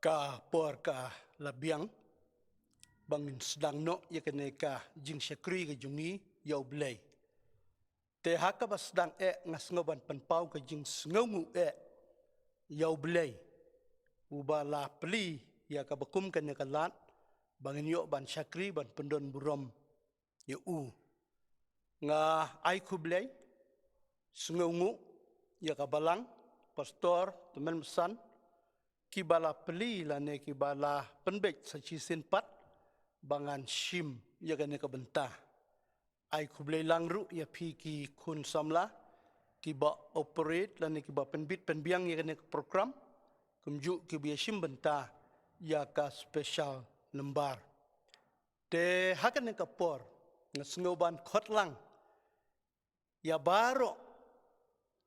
ka por ka labiang bangin sedang no ya kene ka jing syakri ka jungi yau blay te haka ba sedang ngas ngoban penpau ka jing sngongu yau blay ubala pli ya ka bakum kene ka lat bangin yo ban syakri ban pendon burom ya nga ai ku blay sngongu ya ka balang pastor teman mesan kibala peli lane kibala penbek saci senpat bangan shim ya gane ka bentah ai kublai langru ya piki kun samla kiba operate lane kiba penbit penbiang ya gane program kumju kiba shim bentah ya ka special lembar te hakan ka por ngasngoban khotlang ya baro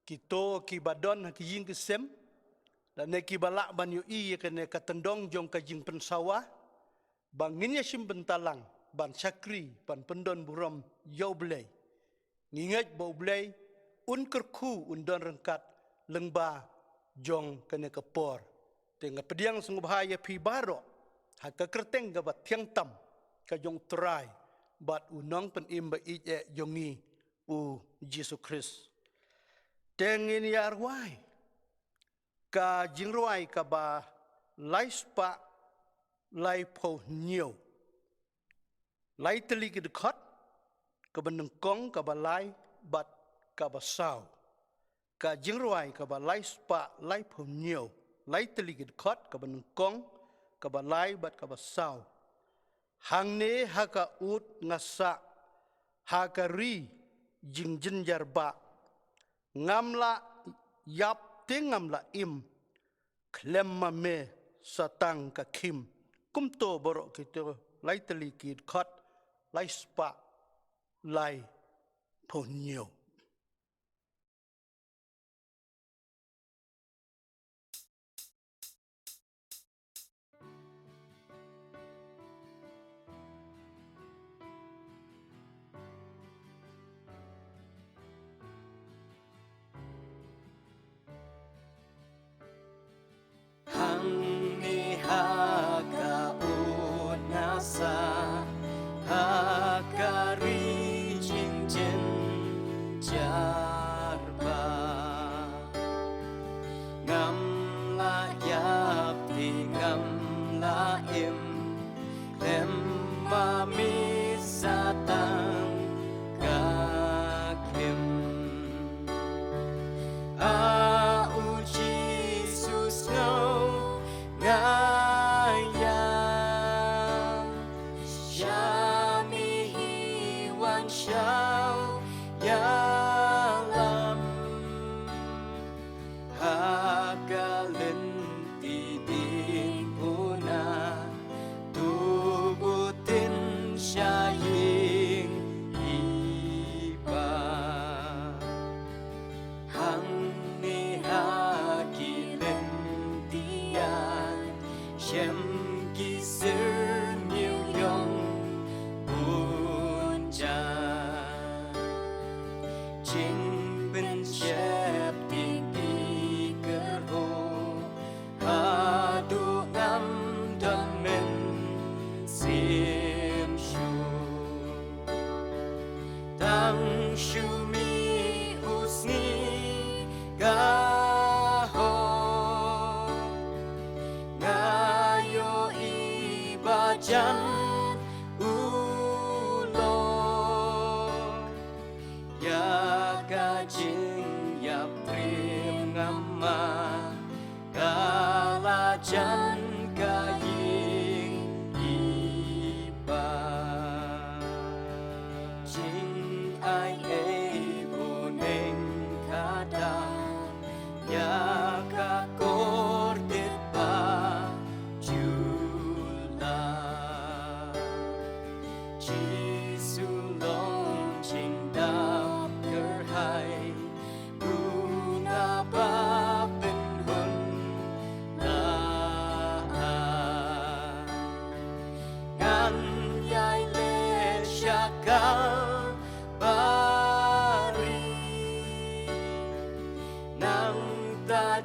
kito kibadon kijing kesem dan neki balak ban yu i kene katendong jong kajing pensawa banginnya sim bentalang ban syakri ban pendon burom yau blay ngingat bau blay un kerku undon rengkat lengba jong kene kepor tengah pediang sengubhaya pi baro haka kerteng gabat tiang tam ka jong trai bat unong pen imba ije jongi Jesus Christ tengin ya arwai ka jingruai ka ba lai spa lai po nhiều lai teli ki dekat ka beneng kong ka ba lai bat ka ba sao ka jingruai ka ba lai spa lai po nhiều lai teli ki dekat ka beneng kong ka ba lai bat ka ba sao hang ne ha ka ut ngasa ha ka ri jing jinjar ba ngamla yap tengam la im klemma me satang ka kim kumto borok kito lai teli kid khat lai spa lai ponyo Hangni haka unasa haka rijing jin jarba ngam la yap ti ngam la im lem ma mi satang ka kim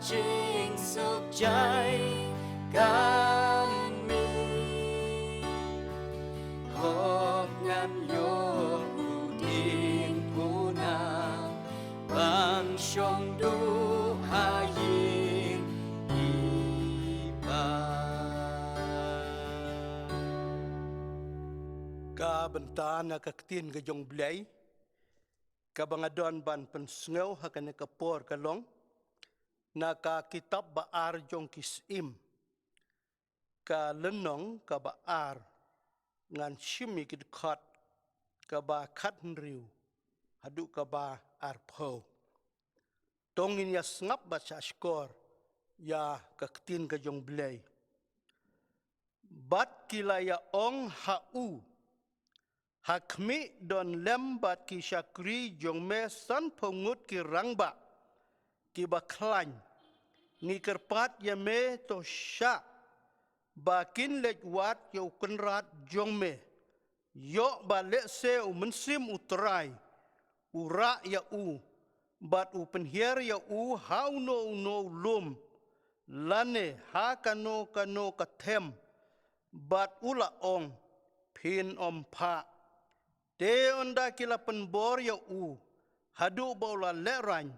Chinh sụp cháy ngan yo udin puna ban syong du hayin iba Ka bentana kaktin ka jong blay, ka bangadon ban pensngaw hakane ka por kalong, na ka kitab baar jong kisim, ka lenong ka baar, ngan shimi kidkot, ka ba kat nriu, hadu ka ba arpo. Tongin ya ngap ba sa skor, ya kaktin ka jong blay. Bat kila ya ong hau, hakmi don lembat ki syakri jong me san pengut ki rangba ki baklan ni kerpat ya me to sya bakin lejwat ya ukenrat jong me yo ba se u mensim utrai ura ya u bat u penhier ya u hau no lum lane ha kano kathem bat ula ong pin om pa te onda kila penbor ya u hadu baula lerany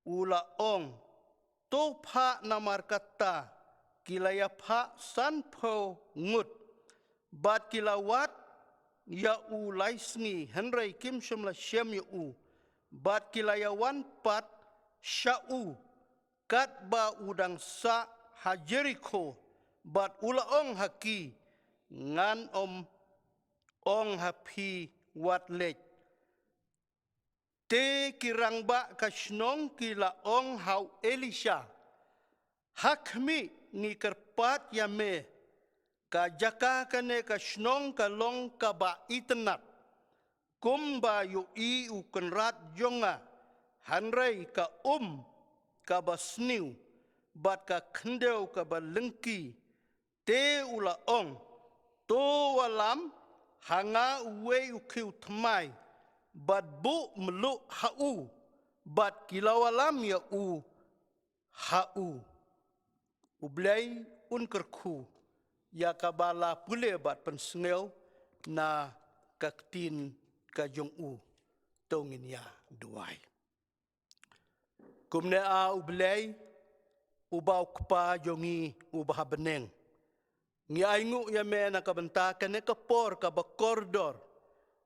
ula ong to pha namar kata kila ya pha san po ngut bat kila wat ya u laisngi henry kim shumla shem ya u bat kila ya wan pat sha u kat ba udang sa ha Jericho bat ula ong haki ngan ong hapi wat lek te kirang ba kasnong kila ong hau Elisha hakmi ni kerpat ya me ka jaka kane kasnong kalong ka ba itenat kumba yu i ukenrat jonga hanrei ka ka basniu bat ka kendeu ka ba lengki te ula ong to walam hanga uwe ukiu tmai bat bu melu hau bat kilawalam ya u hau ublay unkerku ya kabala pule bat pensngeu na kaktin kajong u tongin ya duai kumne a ublay ubau kpa jongi ubah beneng ngi aingu ya me na kabenta kane ka por ka ba koridor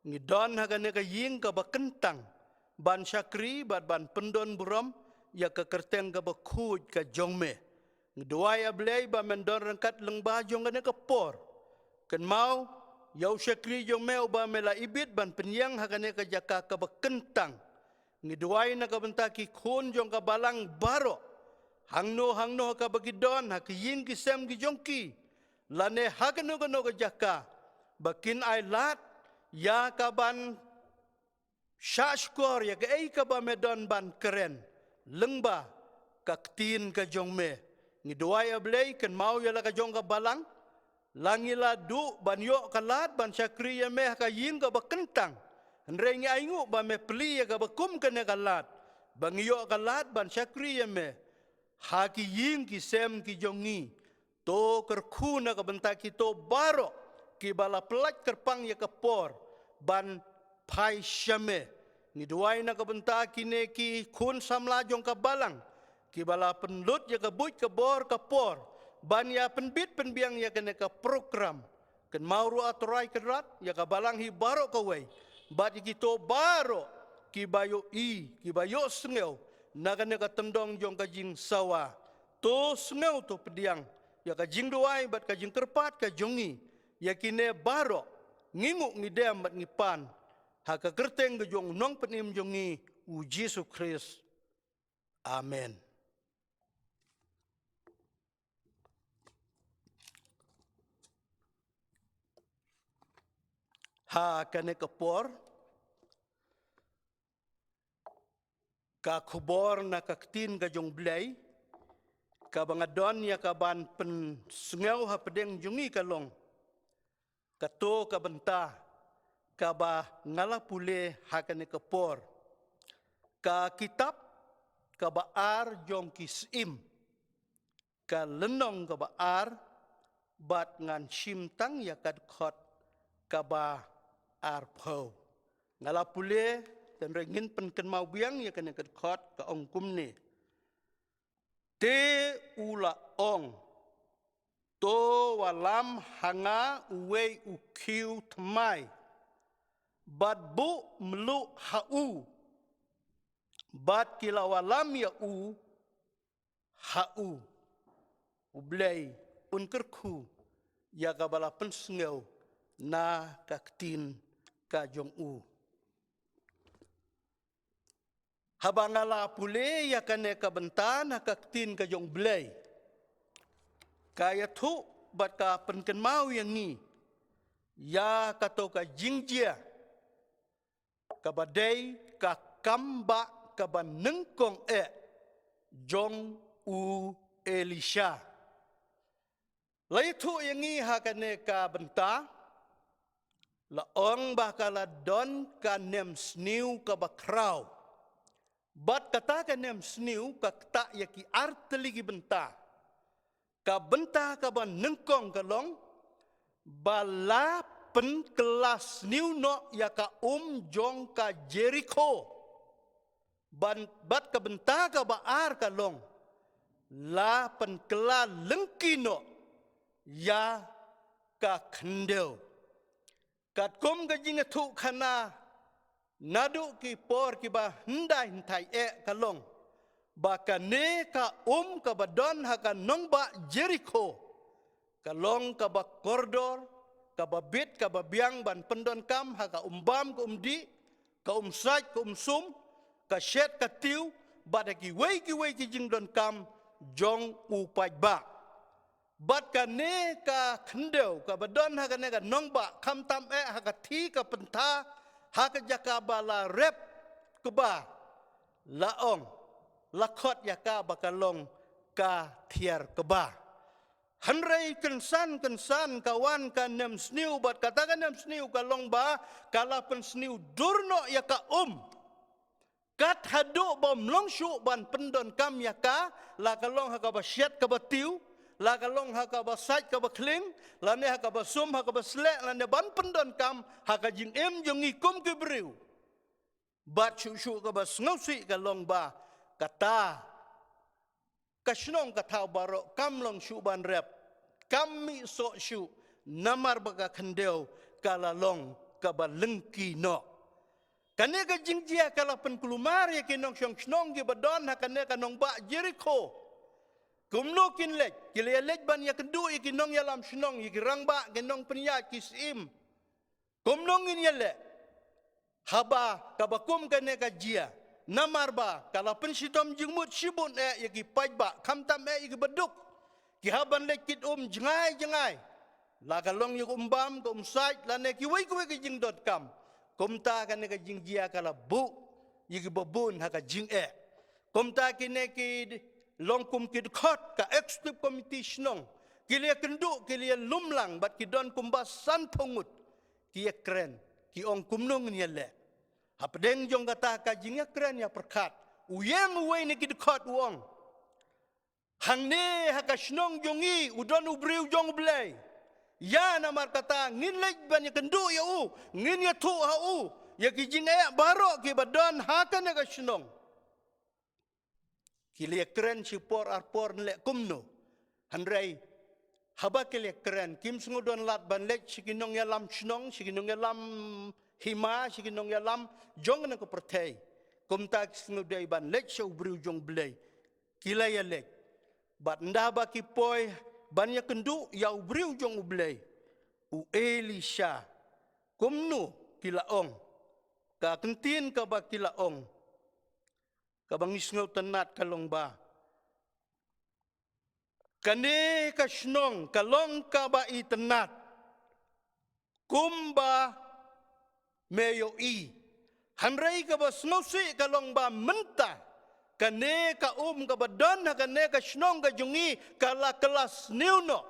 ngi don ha kane ka ying ka ba kentang ban syakri ban pendon buram ya ka kerteng ka ba kuj ka jongme ngi duai ablay ba mendon rengkat leng ba jong kane ka por ken mau yau syakri jongme ba mela ibit ban penyang ha kane ka jaka ka ba kentang ngi duai na kabenta ki khun jong ka balang baro hangno ka bagidon ha ki ying ki sem ki jongki lane hagano ka jaka bakin ay lat ya kaban syashkor ya ka ay ka ba medon ban keren lengba kaktin ka jongme ni duay ablay ken mau ya la ka jong ka balang langila du ban yo kalat ban syakri ya me ka yin ka bakentang nrengi aingu ba me pli ya ka bakum ka ne kalat bang yo kalat ban syakri ya me ha ki yin ki sem ki jongi to kerkuna ka benta kito baro ki bala pelat kerpang ya kapor ban pai syame ni duai na ka benta kine ki kun samla jong ka balang ki bala penlut ya ka buit ka bor ka por ban ya penbit penbiang ya kene ka program ken mauru aturai kerat ya ka balang hi baro ka wei bat kito baro ki bayo sengeu na kene ka tendong jong ka jing sawa to sengeu to pediang ya ka jing duai bat ka jing terpat ka jongi ya kine baro ngingu ngidem bat ngipan ha ka kerteng ke jong nong penim jongi u Yesus Kristus amen. Ha kane kapor ka kubor na kaktin ka jong blay ka bangadon ya ka ban pen sengeu ha pedeng jungi kalong kato ka benta ka ba ngala pule ha kane kapor ka kitab ka baar jong kisim ka lenong ka baar bat ngan shimtang ya kad khot ka ba arpo ngala pule dan rengin penken mau biang ya kena kot ka ong kumne te ula ong to walam hanga uwe ukiu tmai bat bu melu hau bat kila walam ya hau ublay unkerku ya kabala pensngeu na kaktin ka jong habangala pule ya kane ka bentan kaktin ka jong blay kaya tu bat ka penken mau yang ni ya kato ka jingjia ka badai ka kamba ka banengkong jong Elisha lai tu yang ni hakane ka benta la ong bakala don ka nem sniu ka bakrau bat kata ka nem sniu ka ta yaki arteligi benta ka banengkong ka long bala pen kelas niu no ya ka jong ka Jericho bat ka benta ka baar ka long la pen kela lengkino ya ka kendel kat kom ka jinga tu khana nadu ki por ki ba ndai ntai kalong ba ka ne ka ka badon ha ka nong ba Jericho kalong ka ba kordor ka ba bit ka ba biang ban pendon kam ha ka umbam ka umdi ka umsaj ka umsum ka shet ka tiu ba da ki wei ki jing don kam jong upaj ba bat ka ne ka khendeu ka badon ha ka ne ka nong ba kam tam ha ka thi ka penta ha ka jaka bala rep ka ba laong lakot ya ka bakalong ka tiar ka ba hanrei kensan kawan ka nem sniu bat katakan nem sniu ka long ba kala pen sniu durno ya ka kat hadu bom long shu ban pendon kam ya ka la kalong ha ka ba syat ka ba tiu la kalong ha ka ba saj ka ba kling la ne ha ka ba sum ha ka ba slek la ne ban pendon kam ha ka jing jong ikum ke briu bat shu ka ba sngosi ka long ba kata kasnong kata baro kam long shu ban rep kami so shu namar baga khendeu kala long ka ba lengki no kane ka jingjia kala pen kulumar ya kinong snong ge badon ha kane ka nong ba Jericho kumno kin lek kile lek ban ya kendu ya kinong ya lam snong ya kirang ba kinong penya kisim kumnong in ya le haba ka bakum kane ka jia namar ba kala pensitom jingmut sibun yaki pajba kamtam yaki beduk ki haban lekit jengai la kalong yu umbam ko umsaj la ne ki wei ki jing.com komta kan ne ka jingjia kala bu yaki babun ha ka jing komta ki ne ki longkum ki khot ka executive committee snong ki le kendu ki le lumlang bat ki don kumbas san pongut ki kren ki ong kumnong ni le hapdeng jong kata ka jingya kren ya perkat uyang uwe ni kidkot wong hang ne haka snong jongi udon ubriu jong blay ya namar kata ngin lej ban ya kendu ya ngin ya tu ha ya ki jingya baro ki badon haka ne ka snong kile kren si por arpor le kumno hanrei haba kile kren kim sungudon lat ban lej sikinong ya lam snong sikinong ya lam hima sikinong ya lam jong na ko pertei komta ngudai ban lek show briu jong blay kila ya lek bat ndaba ki poi ban ya kendu ya briu jong blay Elisha komnu kila ong ka kentin ka ba kila ong ka bangis ngau tenat kalong ba kane ka snong kalong ka ba itenat kumba meyo hanrei ka ba snosi ka long ba menta kane ka ka badon kane ka snong ka jungi kala kelas niuno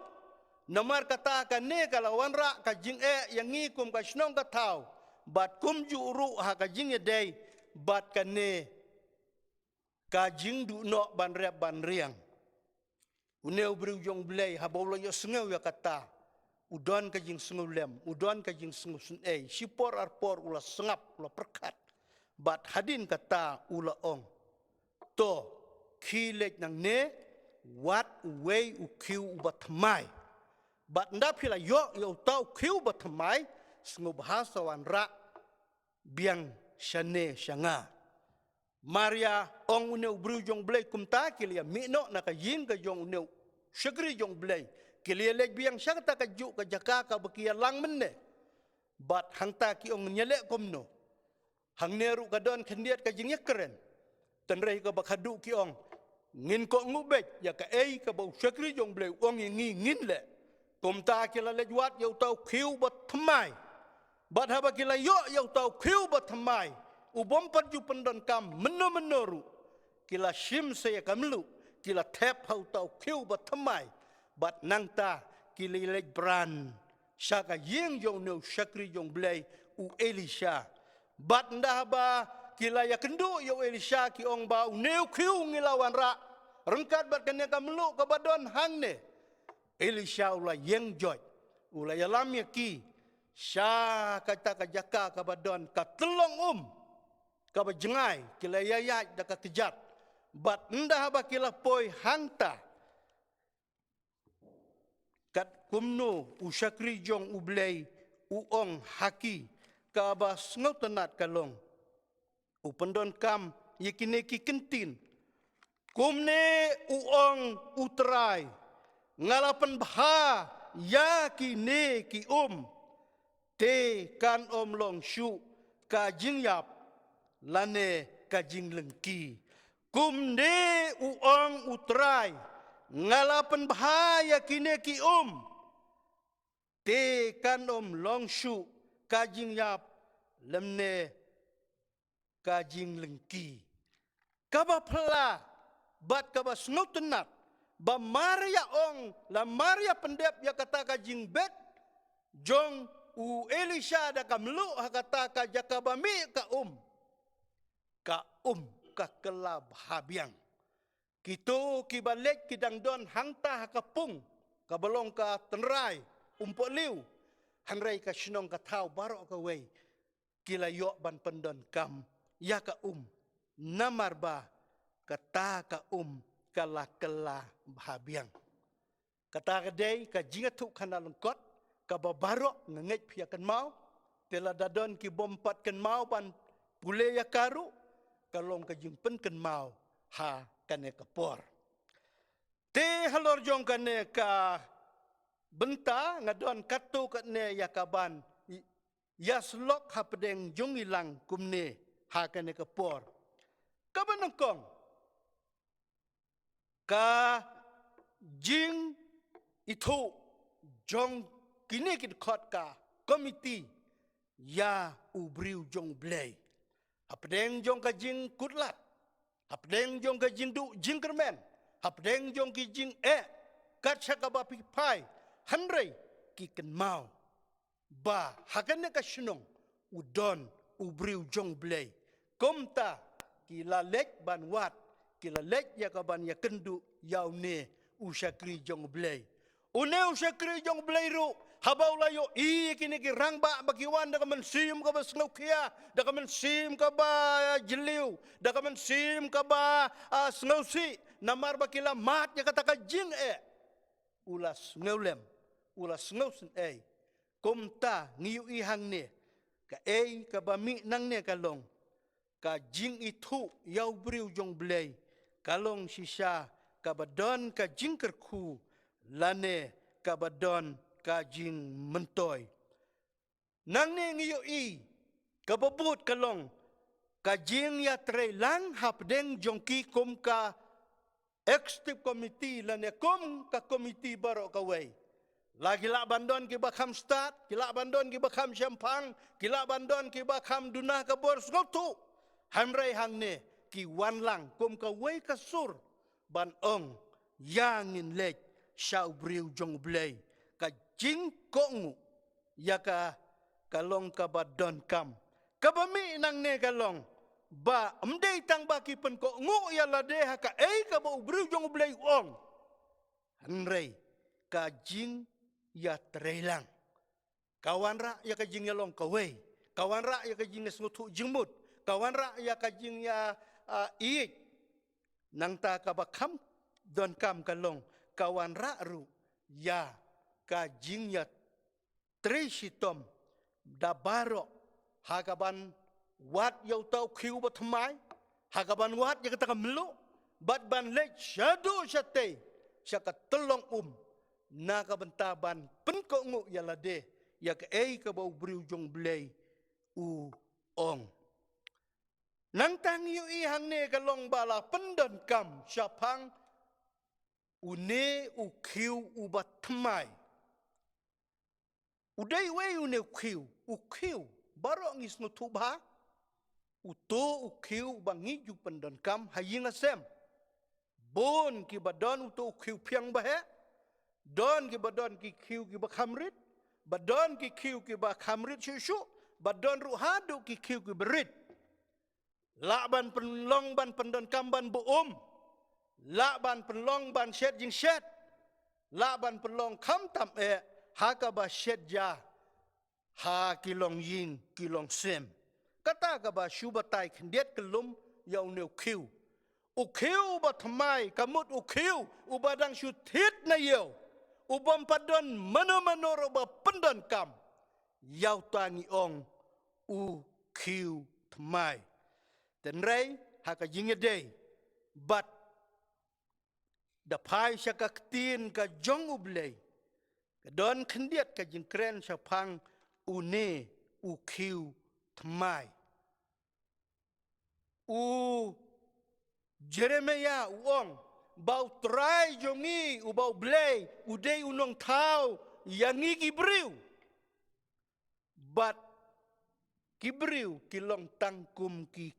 namar kata kane kala wanra ka jing yang kum ka snong ka tau bat kum juru ha ka jing dei bat kane ka jing du no ban rep ban riang uneu briu jong blay ha bolo yo sneu ya kata udon ka jing sengu lem, udon ka jing sengu sun sipor arpor ula sengap ula perkat, bat hadin kata ula ong, to kilet nang ne, wat uwei ukiu ubatamai, bat ndapila yo tau kiu batamai, sengu bahasa wan ra, biang syane syanga. Maria ong uneu bru jong blai kumta kilia mino na ka yin ka jong uneu syagri jong blai kilia lek biang syakta ka ju ka jaka ka bakia lang menne bat hangta ki ong nyele komno hang neru ka don kendiat ka jing yakren tenrei ka bakadu ki ong ngin ko ngubet ya ka ka bau syagri jong blai ong ngi ngin le kumta kila lek wat yo tau khiu bat thamai bat haba kila yo tau khiu bat thamai ubom paju pendon kam menoru kila shim saya kamlu kila tap hau tau kiu bat thamai bat nangta kila lek bran syaka yeng jong no syakri jong blai u Elisha bat ndah ba kila ya kendu yo Elisha ki ong ba u neu kiu ngilawan ra rengkat bat kene kamlu ka badon hangne Elisha ula yeng joj ula yalam ya ki sya kata ka jaka ka badon ka telong kaba jengai kila yayat daka kejat bat ndah ba kila poi hangta kat kumno usyakri jong ublei uong haki kaba ngau tenat kalong upendon kam yekine ki kentin kumne uong utrai ngalapan bha yakine ki te kan long shu ka jingyap lane kajing lengki kumne uong utrai ngalapan bahaya kine ki te kan longshu kajing yap lemne kajing lengki kaba pela bat kaba snotenat ba maria ong la maria pendep ya kata kajing bet jong u Elisha da kamlu kata ka jakabami ka ka kelab habiang kito kibalik kidang don hangta hakapung kabalong ka tenrai umpok liu hanrai ka sinong ka tau barok ka wei kila yok ban pendon kam ya ka namar ba kata ka kala habiang kata ka day ka jingatu kana lengkot ka babarok ngengej piakan mau tela dadon ki bompat kan mau ban pule ya karu kalong kajing penken mau ha kane kapor te halor jong kane ka benta ngadon katu kane yakaban yaslok hapdeng jong ilang kumne ha kane kapor kabanangkong ka jing itu jong kini kit khot ka komiti ya ubriu jong blay hapdeng jong ka jing kutlat hapdeng jong ka jing du jing kermen hapdeng jong ki jing kat syaka ba pai hanrei ki ken mau ba hakane ka shnong udon ubriu jong blay komta ki la lek ban wat ki la lek ya ka ban ya kendu yaune usyakri jong blay une usyakri jong blay ru habau layo kini ki rangba bakiwan da kaman sim ka ba snaukia da kaman sim ka ba jeliu da kaman sim ka ba snausi namar bakila mat ya kata ka jing ulas ngaulem ulas ngausen komta ngiu ihang ne ka ka bami nang ne kalong ka jing itu yau briu jong blay kalong sisa ka badon ka jing kerku lane ka badon kajing mentoy nang ne ngiyo kababut kalong kajing ya tre lang hapdeng jongki kom ka executive committee lane kom ka committee baro kawai lagi la bandon ki bakam start kila bandon ki bakam syampang kila bandon ki bakam dunah ka bor skotu hamrai hangne ki wan lang kom ka wei ka sur ban ong yangin lek shau briu jong blay ka jing kongu ya ka kalong ka badon kam kabami nang ne kalong ba amdei tang baki pen ko ngu ya lade ha ka ka ba briu jong blay ong hanrei ka jing ya terelang. Kawan rak ya kajing ya long kawai. Kawan rak ya kajing ya sengutuk jemut. Kawan rak ya kajing ya iik. Nang ta kabakam don kam kalong. Kawan rak ru ya kajing ya tresitom da barok. Hagaban wat yau tau kiu batamai. Hagaban wat ya kata kamelu. Bat ban lek syadu syate. Syaka telong na kabentaban penkonguk ya lade. Ya ke ka bau beriu jong belai u ong. Nang tang yu i hang ne kalong bala pendan kam syapang une u kiu u batmai. Udai we une u kiu barok ngis no tuba. Uto u kiu bangi ju pendan kam haying asem. Bon ki badon uto u kiu piang bahe. Don ki badon ki kiu ki bakamrit. Badon ki kiu ki ba kamrit syusyu, badon ruhadu ki kiu ki berit. Lakban penlong ban pendon kamban buum. Lakban penlong ban syed jing syed. Lakban penlong kam tam haka ba syed ja. Ha kilong yin kilong sem. Kata ka ba syubatai kendiat kelum yau neu kiu. U kiu ba thamai kamut u kiu u badang syutit na yau. Ubam padon mano-mano roba pendan kam. Yau tangi ong u kiu tmai. Dan rei haka jingedei. Bat dapai syaka ketin ka jong ublei. Kadon kendiat ka jingkren syapang une u kiu tmai. U Jeremia u ong. Bau trai jongi u bau blei udei unong tau yangi kibriu. But kibriu kilong tangkum ki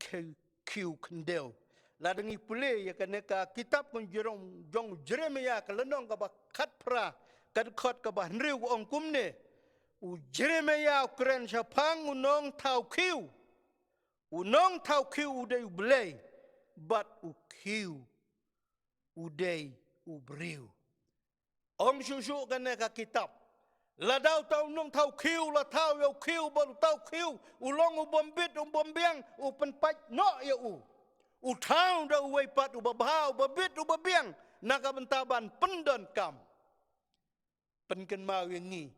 kiu kendel. Ladangi pule ya kaneka kitab kun jong Jeremia kalenong ka ba katpra kadkot ka ba henriu ong kumne. U Jeremia keren syapang unong tau kiu. Unong tau kiu udei blei. But u kiu udai ubriu. Ong syusyu kena ka kitab. Ladau tau nung tau kiu la tau yau kiu baru tau kiu. Ulong ubombit ubombiang upenpat no ya u. Utau da uwaipat ubabau babit ubabiang naga bentaban pendan kam. Penken mau yang ni.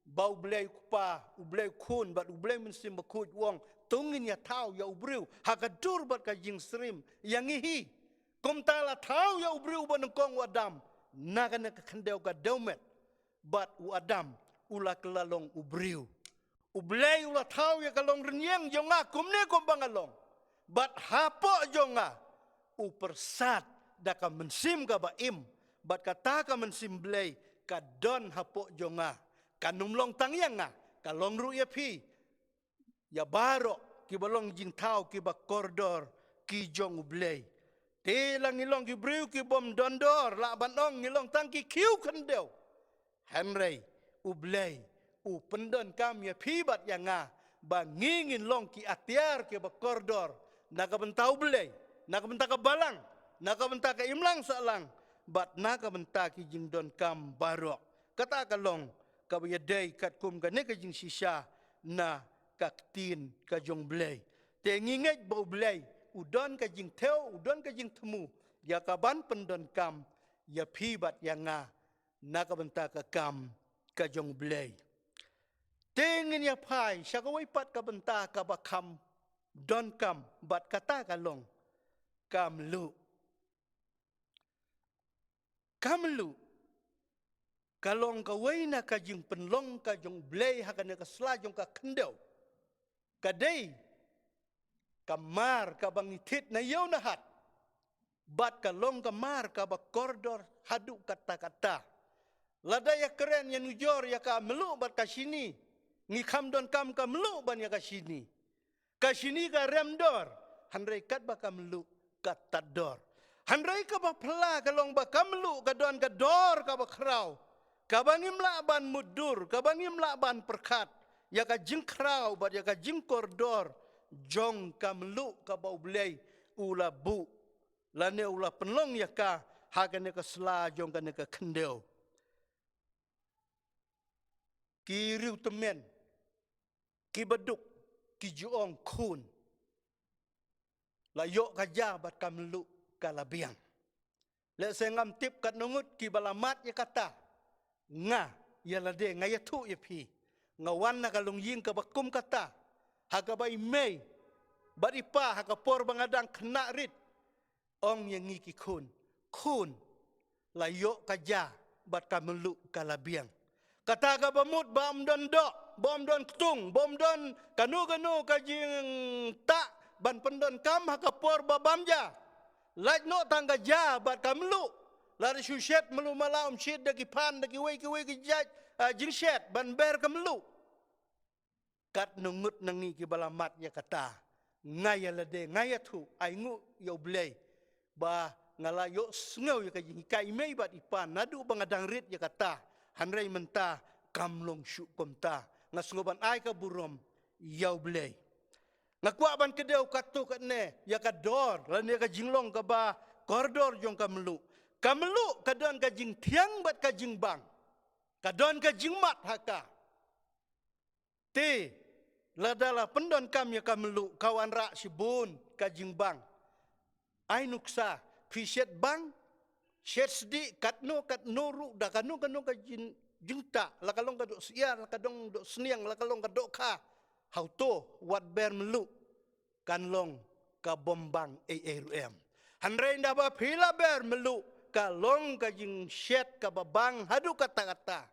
Bau belai kupa, ublai kun bat ublai mensim bakut wong. Tungin ya tau ya ubriu. Hakadur bat ka jing serim yang ihi. Kum tala tau ya ubriu banengkong wadam. Naga nak kendau ka daumet. Bat u adam ula kelalong ubriu. Ublay ula tau ya kalong renyeng jonga kumne kum bangalong. Bat hapo jonga. Upersat daka mensim ka baim. Bat kata ka mensim blay ka don hapo jonga. Kanumlong tangyang nga. Kalong ru ya pi. Ya barok ki balong jing tau ki ba koridor ki jong ublay. Telang ngilong ki briu ki bom dondor la bandong ngilong tangki kiu kendeu. Henry ublay u pendon kam ya pibat yang nga ba ngingin long ki atiar ki ba koridor naga bentau blay naga benta ka balang naga benta ka imlang salang bat naga benta ki jing don kam barok kata kalong ka yadai kat kum ka ne ka jing sisya na kaktin ka jong blay te nginget ba blay udon ka jing teo, udon ka jing temu. Ya kaban pendon kam, ya pibat yang nga, nakabenta ka kam, ka jong blay. Tingin ya pai, siya kawai pat kabenta ka ba kam, don kam, bat kata kalong, kam lu. Kam lu. Kalong kawai na ka jing penlong ka jong blay, haka na ka selajong ka kendau. Kadai, kamar ka bangitit na yaw na hat. Bat kalong kamar ka ba koridor hadu kata-kata. Lada ya keren ya nujor ya ka melu bat ka sini. Ngikam don kam ka melu ban ya ka sini. Ka sini ka remdor. Handrai kat ba ka melu kata dor. Handrai ka ba pela kalong ba ka melu ka don ka dor ka ba kraw. Ka bangim ban mudur. Ka bangim ban perkat. Ya ka jing kraw bat ya ka jing koridor. Jong kamlu ka bau belai ula bu lane ula penlong ya ka hagane ka sela jong kane ka kendeu ki riu temen, ki beduk, ki juong kun. Layok kaja bat kamlu kalabiang. Le sengam tip kat nungut ki balamat ya kata. Nga ya lade ngayatu ya pi. Ngawan na kalung ying ka bakum kata. Haga bay may. Bat ipa haga por bangadang kena rit. Ong yang ngiki kun. Kun. Layok kaja bat kamlu kalabiang. Kata ka bamut bam don dok. Bom don ketung. Bom don kanu kajing tak. Ban pendon kam hakapor babamja. Laj no tangga ja bat kamlu. Lari syushet melu malam syed daki pan daki wei ki jaj jing syed ban ber kamlu. Kat nungut nangi ki balamat ya kata. Ngaya lade ngaya tu ai ngu yo blei. Ba ngala yo sngau ya kajing kai mei bat ipan nadu bangadang rit ya kata. Hanrei menta kamlong syukum ta. Ngasngoban ai ka burom yo blei. Ngakwa ban kedeu katu kat ne ya kador lan ya kajinglong ka ba koridor jong kamlu. Kamlu kadon kajing tiang bat kajing bang. Kadon kajing mat haka. Te ladala pendon kam ya kamlu kawan rak sibun kajing bang. Ai nuksa piset bang syet sedi katno ru da kanu kajing jingta lakalong kadok siar lakadong dok seniang lakalong kadok ka. Hauto wat ber melu kanlong ka bombang ARM. Hanrei nda ba pila ber melu kalong kajing syet ka babang hadu kata-kata.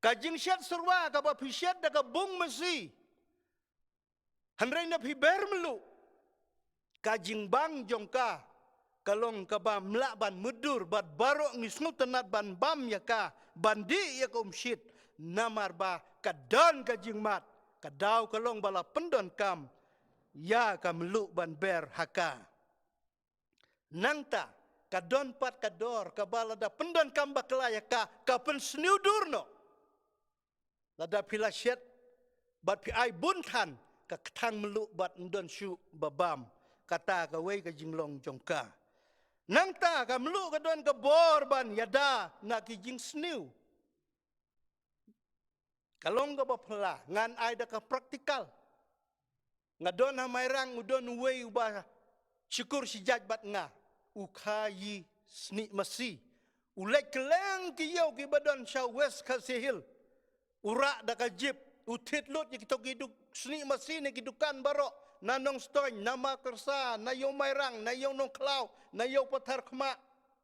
Kajing syet serwa ka ba pisyet da ka bung mesi. Hanrei nda pi ber melu. Kajing bang jongka kalong ka ba mlak ban mudur bat barok ngisnu tenat ban bam ya ka bandi ya ka umsyit namar ba kadon kajing mat. Kadau kalong bala pendon kam ya kamlu ban ber haka. Nangta kadon pat kador kabala da pendon kam baklaya ka pen sniudurno. Lada pila syet bat pi ai buntan ka ketang melu bat ndon syu babam kata ka wei ka jinglong jongka. Nangta kamlu kadon ka bor ban yada na ki jing sniu. Kalong ka bapala, ngan ay da ka praktikal. Nga doon ha mayrang, udon uway uba, syukur si jaj bat nga, ukayi sni masi. Ulay keleng kiyaw kibadon siya west kasihil. Ura da ka jeep, utit lut, yakito kiduk sni masi, nakidukan baro, nanong stoy, nama kersa, nayaw mayrang, nayaw nong klaw, nayaw patar kema.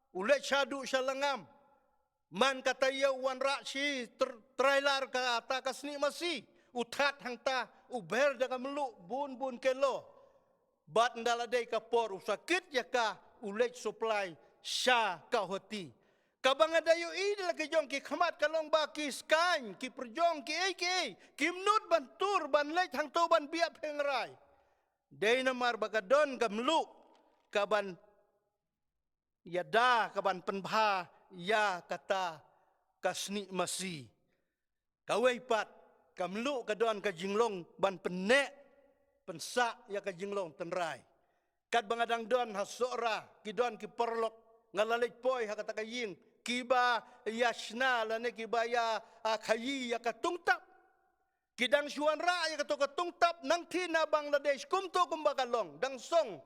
Ulay syadu siya langam. Man katayaw wanra si trailer ka ata kasni masi utat hangta uber da kamlu bun kelo bat ndaladay ka por usakit ya ka ulej supply sya ka hoti kabangadayo idil ka jong ki khamat kalong ba ki skan ki perjong ki kimnut bantur ban lej hangto ban biap hengrai day namar bagadon kamlu kaban yada kaban penbha ya kata kasni masi. Kawai pat kamlu kadon ka jinglong ban penek pensa ya ka jinglong tenrai. Kat bangadang don hasora kidon ki perlok ngalalit poy ha kata kaying kiba yasna lane kiba ya khayi ya ka tungtap. Kidang syuan ra ya ka to ka tungtap nang tina Bangladesh kumto kumbakalong dang song.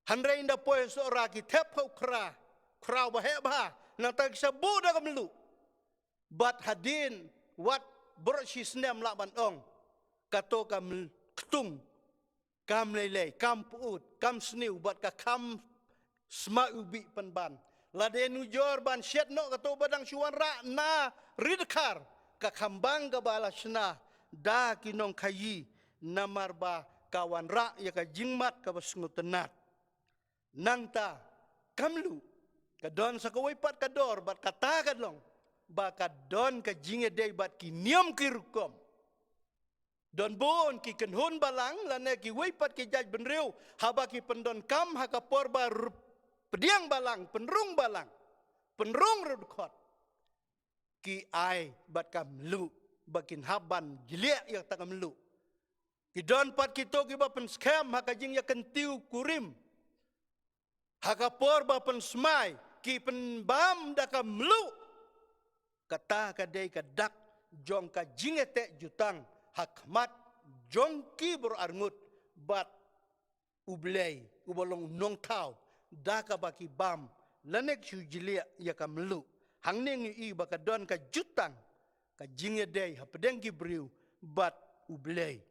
Hanrei nda poy sora ki tepau kra Krau baheba nang tag sa buda kamlu. Bat hadin wat bersi snem lak ban ong. Kato kam ketung. Kam lelei, kam puut, kam sniu bat ka kam sma ubi penban. Lade nujor ban syet no kato badang syuan ra na ridkar ka kambang ka bala syna da kinong kayi namar ba kawan ra ya ka jingmat ka basngutenat. Nang ta kamlu kadon sa kawai pat kador bat kata kadlong ba kadon ka jinge day bat ki niam ki rukom don bon ki kenhun balang lane ki wai pat ki jaj benriu haba ki pendon kam ha ka por ba pediang balang penrung rudkhot ki ai bat kam lu bakin haban jiliak ya ta kam lu ki don pat ki to ki ba pen scam ha ka jing ya kentiu kurim ha ka por ba pen smai ki penbam da ka melu kata kadai kadak jong ka jingete jutang hakmat jong ki bor arngut bat ublay ubalong nong tau daka baki bam lanek sujilia ya kamlu hangneng i baka don ka jutang ka jingede hapedeng gibriu bat ublay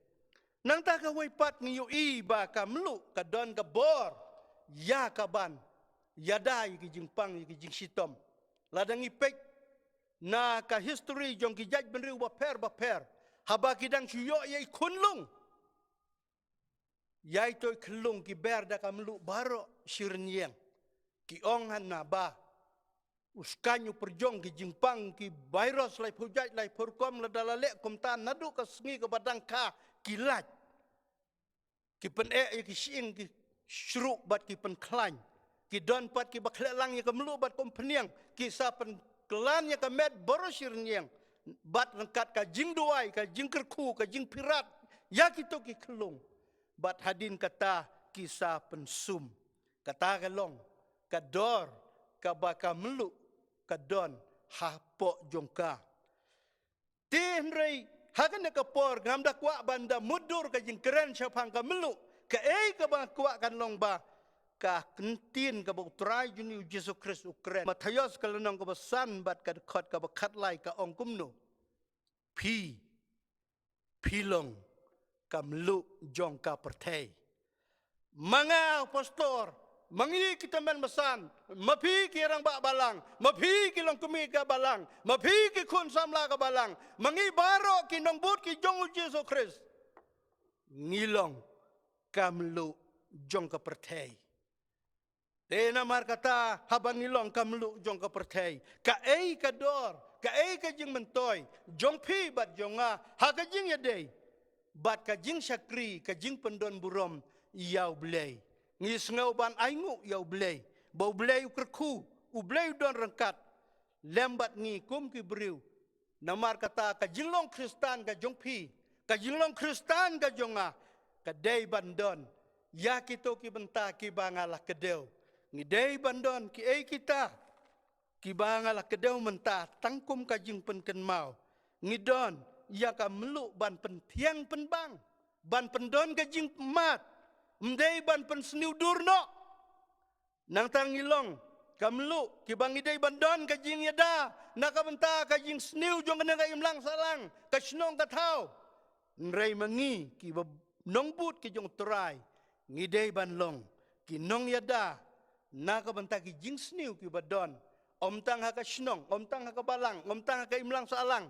nang taka way pat ngiyo i baka mlu ka don ka bor ya kaban yada yiki jingpang yiki jing sitom ladang ipek na ka history jong ki jaj benriu baper habaki dang suyo yai kunlung yai toy klung ki berda kamlu baro sirnieng ki ongan na ba uskanyu perjong ki jingpang ki virus lai pujaj lai purkom la dalale komtan nadu ka sngi ka badang ka kilat ki pen ki sing ki shruk bat ki pen klan ki don pat ki baklelang ya kamlu bat kompeniang ki sa pen klan ya kamet borosir niang bat lengkat ka jing duai ka jing kerku ka jing pirat ya kito ki kelung bat hadin kata kisah pensum kata galong kador ka baka melu kadon hapo jongka tinrei hagan ka por ngamda kwa banda mudur ka jing keren syapang ka melu ka ka ba kwa kan long ba ka kentin ka butrai juni Yesus Kristus Ukren Matius kalanong ka basan bat ka khot ka bakat lai ka ong kumno pilong kamlu jong ka pertei mga pastor mangi kita men masan mapi kirang ba balang mapi kilong kumi ka balang mapi ki kun samla ka balang mangi baro kinong but ki jong Yesus Kristus ngilong kamlu jong ka pertei Tena mar kata habang ngilong kamlu jong ka pertei ka kador ka ka jing mentoy jong pi bat jonga ha ka jing yadei bat ka jing syakri ka jing pendon burom yau blay ngis ngau ban aingu yau blay bau blay ukerku u blay don rengkat lembat ngi kum ki briu namar kata ka jinglong Kristan ka jong pi ka jinglong Kristan ka jonga ka dei bandon ya kito ki benta ki bangala kedeu ngi dei bandon ki kita ki bangala kedeu menta tangkum ka jing penken mau ngidon ya ka melu ban pentiang penbang ban pendon ka jing mat mdei ban pen sniu durno nang tang ngilong ka melu ki bang idei bandon ka jing yada naka benta ka jing sniu jong kana ka imlang salang ka snong ka thau nrei mangi ki nong but ki jong trai ngidei ban long ki nong yada naka benta ki jing sniu ki badon om tang ha ka snong om tang ha ka balang om tang ha ka imlang salang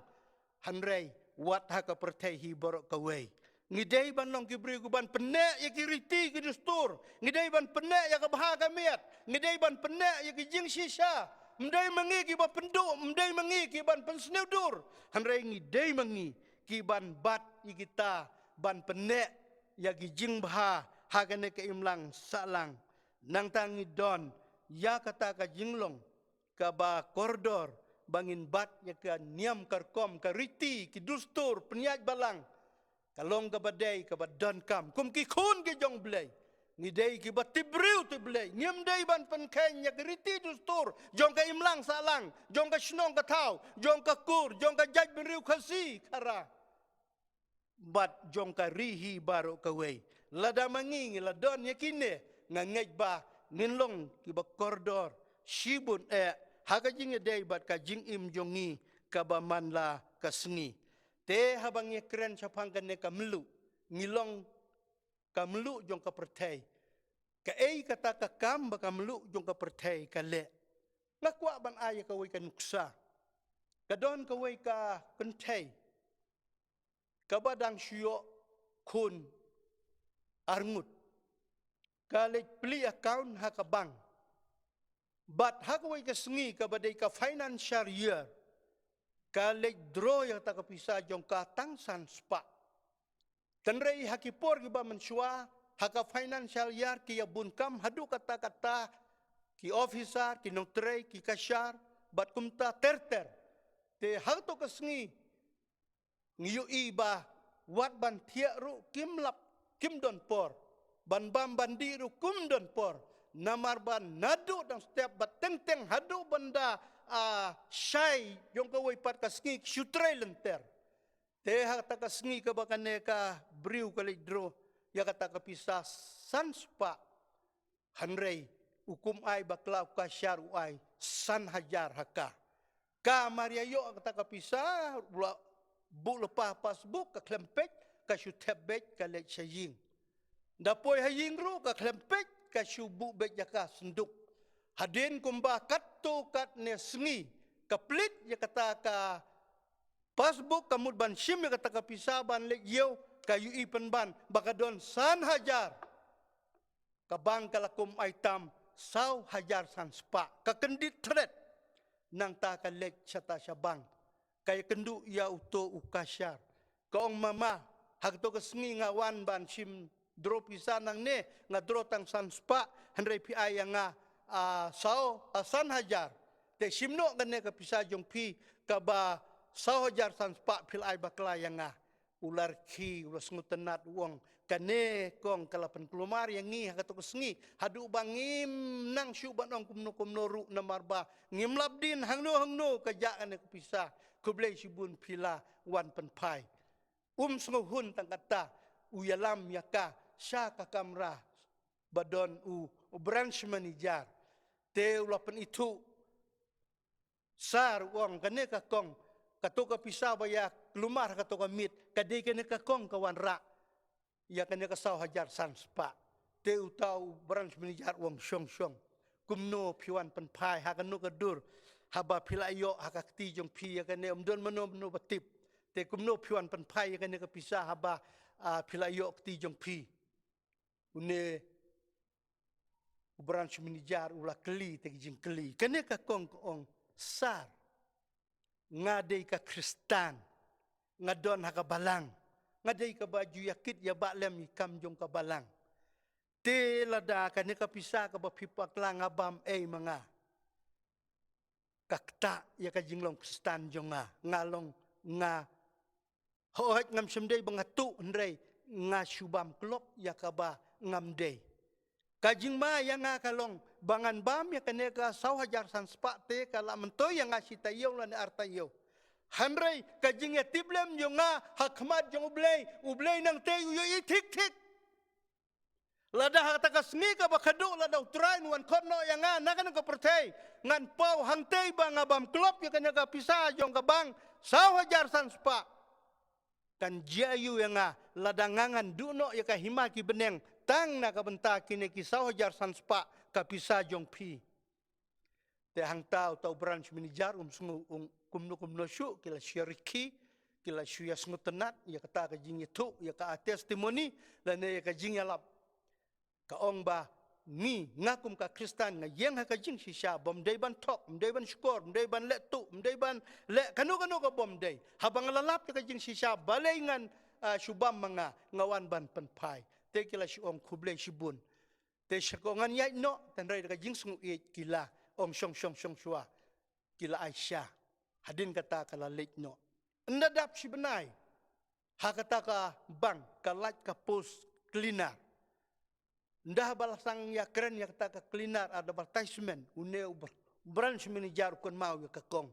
hanrei wat ha ka pertei hi borok ka wei ngidei ban long ki bri ku ban penek ya ki riti ki dustur ngidei ban penek ya ka bahaga miat ngidei ban penek ya ki jing sisa mdei mangi ki ba pendu mdei mangi ki ban pensneu dur hanrei ngidei mangi ki ban bat i kita ban penek ya ki jing baha ha ka ne ka imlang salang nang tangi don ya kata ka jinglong ka ba koridor bangin bat ya ka niam karkom ka riti ki dustur peniaj balang kalong ka badai ka badon kam kum ki kun ki jong blay ngidei ki batibriu tu blay niam dei ban penken ya ki riti dustur jong ka imlang salang jong ka snong ka tau jong ka kur jong ka jaj benriu khasi kara bat jong ka rihi baro ka wei lada mangi ladon ya kine ngangej ba nginlong ki ba koridor shibun haga jing dei bat ka jing im jongi ka ba manla ka sngi te habang ye kren sapang kan ne ka melu ngilong ka melu jong ka pertei ka kata ka kam ba ka melu jong ka pertei ka le ngakwa ban aya ka wei ka nuksa ka don ka wei ka pentei ka badang syo kun arngut Kalik beli account ha ka bank. But ha ka way ka sngi ka baday ka financial year. Kalik draw yang ta kapisa jong ka tangsan spa. Tanrei hakipor ki ba mensua ha ka financial year ki ya bunkam hadu kata-kata ki officer ki notary ki kasyar bat kumta terter. Te ha to ka sngi ngiyo iba wat ban thia ru kimlap kim don por. Ban bam bandiru kum don por namar ban nadu dan setiap bat teng hadu benda syai yung kaway pat kasngi syutray lenter. Te hata kasngi ka bakane ka briu kalidro ya kata kapisa sanspa hanrei hukum ai baklaw ka syaru ai san hajar haka. Ka mariayo kata kapisa bu lepa pasbuk ka klempet ka syutebet ka lek syaying. Dapoy haying ro ka klempet ka syubu bet jaka senduk. Hadin kumba katto kat ne sngi kaplit ya kata ka pasbuk kamud ban sim ya kata ka pisaban lek yeu kayu ipan ban baka don san hajar kabang kalakum aitam saw hajar san spa kakendit tret nang ta ka lek syata syabang kaya kendu ya uto ukasyar kaong mama hagto ka sngi ngawan ban sim dro pisan nang ne nga dro tang san spa handre pi ay nga sao san hajar te simno gane ka pisa jong pi kaba sao hajar san spa pil ay bakla nga ular ki ulas ngutenat wong kane kong kalapan kelumar yang ngi hakato kesngi hadu bangim nang syuban ong kumno ru na marba ngim labdin hangno kajaan ka pisa kublay sibun pila wan penpai snguhun tang kata uyalam yaka sya ka kamra badon branch manager te ulapan itu sar wong kane ka kong kato ka pisa baya lumar kato ka mit kade kane ka kong kawan ra ya kane ka saw hajar san spa te utau branch manager wong syong kumno piwan penpai hakano ka dur haba pilayo hakakti jong pi ya kane umdon mano batip te kumno piwan penpai ya kane ka pisa haba pilayo kti jong pi une branch manager ula kli te jing kli kane ka kong sar ngadei ka Kristan ngadon hakabalang ngadei ka baju yakit ya baklem ikam jong kabalang te lada kane ka pisa ka bapipak lang abam mga kakta ya ka jinglong Kristan jong ngalong nga hohet ngam semdei bangatu ndrei nga syubam klop ya ka ba ngamdei kajing ma yang kalong bangan bam ya kane ka saw hajar san spa te kala mentoy yang asita yo lan arta yo hamrei kajing ya tiblem yo nga hakmat jong ublay nang te yo itik lada hata ka sngi ka bakado lada utrain wan kono yang nakan ka pertay ngan pau hangtay bang abam klop ya kane ka pisa jong ka bang saw hajar san spa kan jayu yang lada ngangan duno ya ka himaki beneng tang na kabenta kini kisah hajar san spa kapisa jong pi te hang tau branch manager kumno syu kila syariki kila syu yas ngutenat ya kata ka jing itu ya ka testimoni dan ya ka jing yalap ka ong ba ni ngakum ka Kristan nga yang ka jing sisya bom day ban tok day ban skor day ban le tu day ban le kanu ka bom day habang lalap ka jing sisya balengan syubam mga ngawan ban penpai te kila syong kublay sibun te syakongan yai no tanray ka jing sungu kila om syong syua kila Aisyah hadin kata kala late no ndadap si benai hakata ka bang kalat ka post cleaner ndah balasang ya keren ya kata ka cleaner advertisement une branch manager kon mau ya ka kong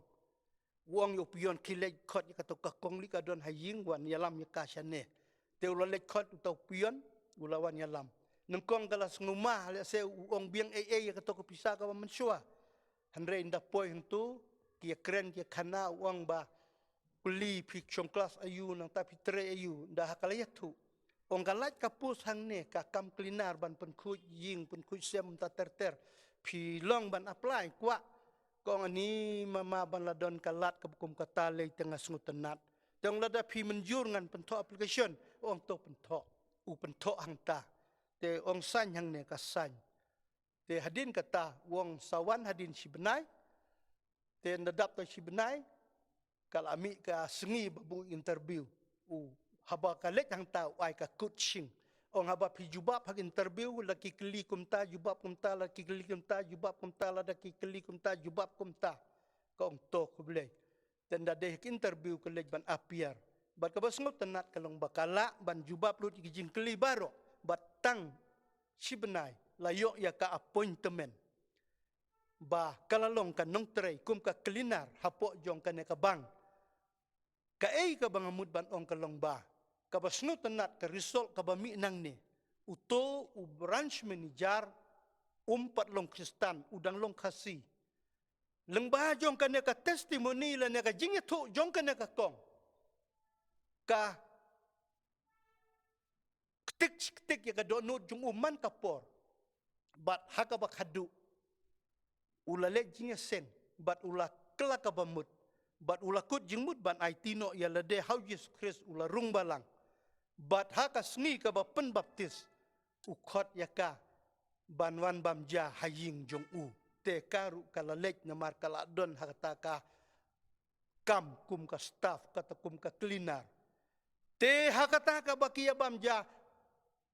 wong yo pion kilej khot ya ka kong li ka don haying wan yalam ya ka syane te ulale khot utau pion ulawan yalam nengkong galas ngumah le se ong biang ya kato ko pisa ka mansua hanre inda poi hentu kia keren kia kana uang ba kuli piksyong kelas ayu nang tapi tre ayu nda hakalaya tu ong galat kapus hang ne ka kam klinar ban penkuj ying penkuj sem ta terter pi long ban apply kwa kong ani mama ban ladon kalat kabukum kata le tengah ngutenat tong lada pi menjur ngan pento application ong to pento upentok hang ta te ong san hang ne ka san te hadin kata wong sawan hadin si benai te nadap ta si benai kal ami ka sengi babu interview haba kalek hang ta ai ka coaching ong haba pi jubab hak interview laki keli kumta jubab kumta laki keli kumta jubab kumta laki keli kumta jubab kumta kong to kublay dan dade interview kelej ban apiar bat kabas ngot tenat kalong bakala ban jubab lut kijing keli baro batang si benai layok ya ka appointment ba kalalong ka nong tray kum ka klinar hapo jong ka ne ka bang ka ei ka bangamud ban ong kalong ba ka basno tanat ka result ka ba mi nang ni uto u branch manager umpat long kristan udang long kasi leng ba jong ka ne ka testimony la ne ka jing tu jong ka ne ka kong ka ketik ya ka donut jong uman kapor bat hakabak hadu ula le jinga sen bat ula kela kabamut bat ula kut jingmut ban ai tino ya lade how Jesus Christ ula rung balang bat haka sngi ka ba pen baptis ukot ya ka banwan bamja haying jong u te karu kala lek namar kala don hakata ka kam kum ka staff kata kum ka cleaner te hakata ka bakia bamja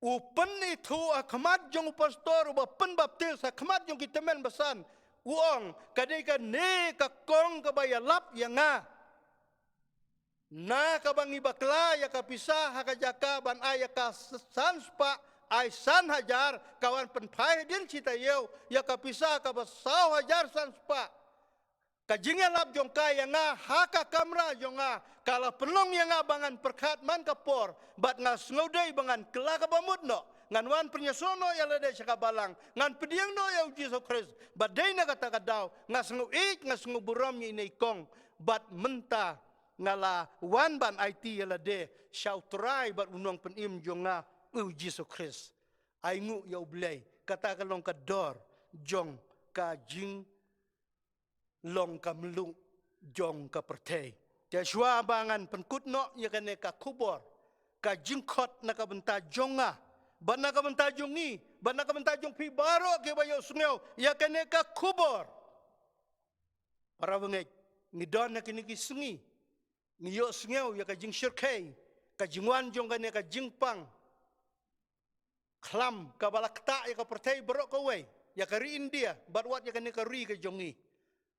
upen itu akmat jong pastor uba pen baptis akmat jong kitemen basan uong kadai ka ne ka kong ka baya lap ya nga na ka bangi bakla ya ka pisah ka jaka ban aya ka sanspa ai san hajar kawan penpai din cita yeu ya ka pisah ka basau hajar sanspa ka jinga lap jong ka ya nga haka kamra jong nga kala penong ya nga bangan perkat man kapor bat ngas ngaudai bangan kelaka bamut no ngan wan pernyasono ya lede saka balang ngan pediang no ya Jesus Christ bat dai na kata kadaw ngas nguik ngas nguburam ni nei kong bat menta ngala wan ban IT ya lede syau try bat unong penim jong nga Jesus Christ ai ngu ya ublay kata kalong kador jong ka jing long kamlu jong ka pertei Joshua bangan penkutno ya kane ka kubor ka jingkot na ka benta jonga ban na ka benta jongi ban na ka benta jong pi baro ke bayo sungyo ya kane ka kubor para bengek ngidon na kini ki sungi ngiyo sungyo ya ka jing shirkai ka jingwan jong kane ka jingpang klam ka balakta ya ka pertei baro ka we ya ka ri India barwat ya kane ka ri ka jongi